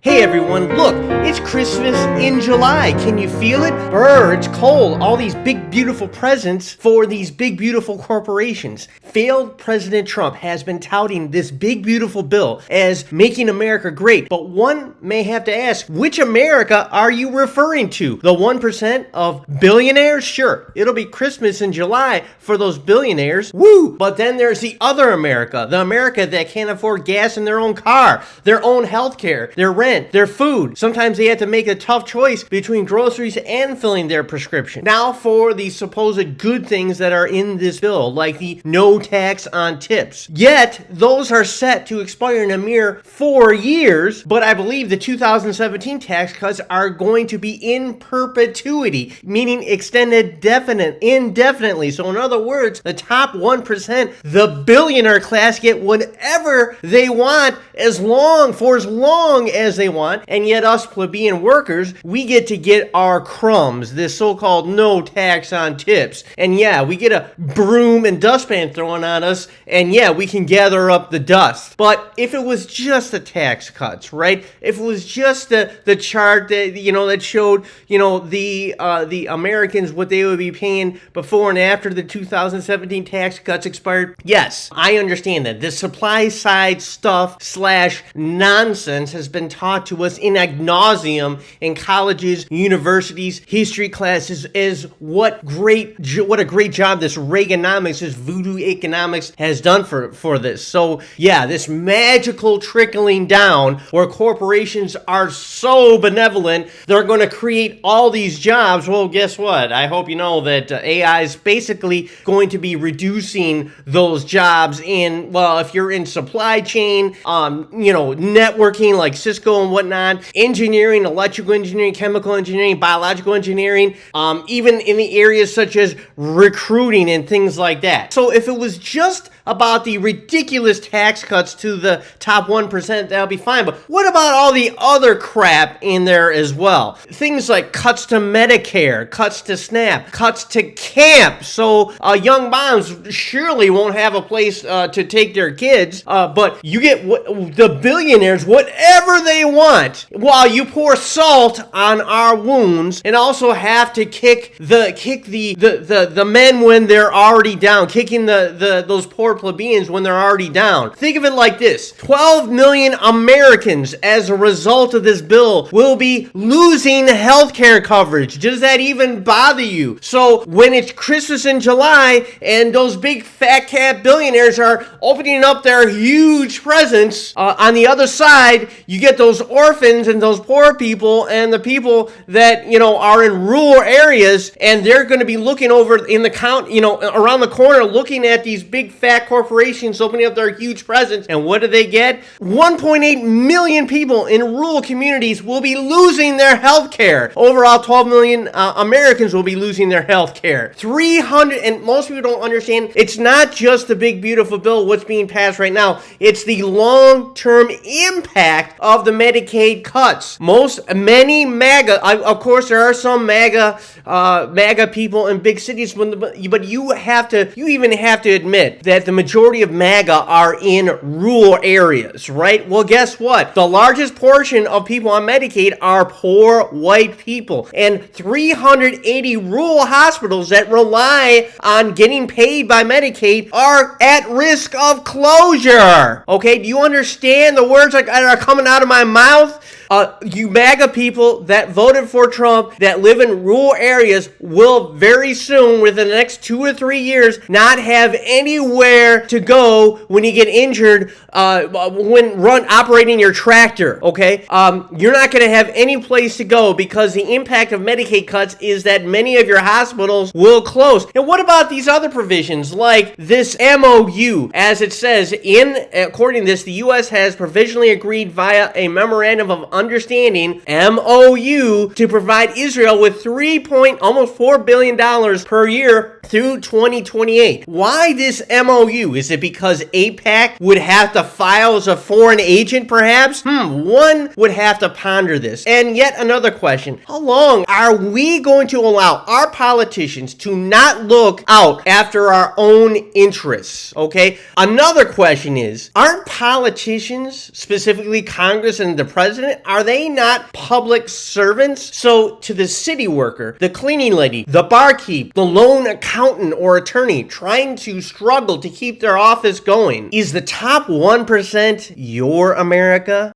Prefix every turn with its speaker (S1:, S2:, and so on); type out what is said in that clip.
S1: Hey everyone, look, it's Christmas in July. Can you feel it? Brr, it's cold. All these big beautiful presents for these big beautiful corporations. Failed President Trump has been touting this big beautiful bill as making America great. But one may have to ask, which America are you referring to? The 1% of billionaires? Sure, it'll be Christmas in July for those billionaires. Woo! But then there's the other America, the America that can't afford gas in their own car, their own health care, their rent, their food. Sometimes they have to make a tough choice between groceries and filling their prescription. Now for the supposed good things that are in this bill, like the no tax on tips. Yet, those are set to expire in a mere 4 years, but I believe the 2017 tax cuts are going to be in perpetuity, meaning extended indefinitely. So in other words, the top 1%, the billionaire class, get whatever they want for as long as they want, and yet us plebeian workers, we get to get our crumbs, this so-called no tax on tips. And yeah, we get a broom and dustpan thrown on us, and yeah, we can gather up the dust. But if it was just the tax cuts, right? If it was just the chart that that showed the Americans what they would be paying before and after the 2017 tax cuts expired, yes, I understand that. The supply side stuff / nonsense has been taught to us in ad nauseum in colleges, universities, history classes is what a great job this Reaganomics, this voodoo economics has done for this. So yeah, this magical trickling down where corporations are so benevolent, they're going to create all these jobs. Well, guess what? I hope you know that AI is basically going to be reducing those jobs in, well, if you're in supply chain, networking like Cisco and whatnot, engineering, electrical engineering, chemical engineering, biological engineering, even in the areas such as recruiting and things like that. So if it was just about the ridiculous tax cuts to the top 1%, that'll be fine. But what about all the other crap in there as well? Things like cuts to Medicare, cuts to SNAP, cuts to camp. So young moms surely won't have a place to take their kids, but you get the billionaires whatever they want, while you pour salt on our wounds and also have to kick the men when they're already down, kicking those poor plebeians when they're already down. Think of it like this: 12 million Americans as a result of this bill will be losing health care coverage. Does that even bother you? So when it's Christmas in July and those big fat cat billionaires are opening up their huge presents, on the other side, you get those orphans and those poor people and the people that, are in rural areas, and they're going to be looking over in the around the corner, looking at these big fat corporations opening up their huge presents. And what do they get? 1.8 million people in rural communities will be losing their health care. Overall, 12 million Americans will be losing their health care. 300, and most people don't understand, it's not just the big beautiful bill what's being passed right now, it's the long-term impact of the Medicaid cuts. Many MAGA, of course there are some MAGA people in big cities, but you even have to admit that the majority of MAGA are in rural areas, right? Well, guess what? The largest portion of people on Medicaid are poor white people, and 380 rural hospitals that rely on getting paid by Medicaid are at risk of closure. Okay, do you understand the words that are coming out of my mouth? You MAGA people that voted for Trump that live in rural areas will very soon, within the next 2 or 3 years, not have anywhere to go when you get injured operating your tractor, okay? You're not going to have any place to go because the impact of Medicaid cuts is that many of your hospitals will close. And what about these other provisions like this MOU? As it says, according to this, the U.S. has provisionally agreed via a memorandum of understanding, MOU, to provide Israel with almost $4 billion per year through 2028. Why this MOU? Is it because AIPAC would have to file as a foreign agent, perhaps? One would have to ponder this. And yet another question: how long are we going to allow our politicians to not look out after our own interests? Okay. Another question is, aren't politicians, specifically Congress and the president, Are they not public servants? So to the city worker, the cleaning lady, the barkeep, the lone accountant or attorney trying to struggle to keep their office going, is the top 1% your America?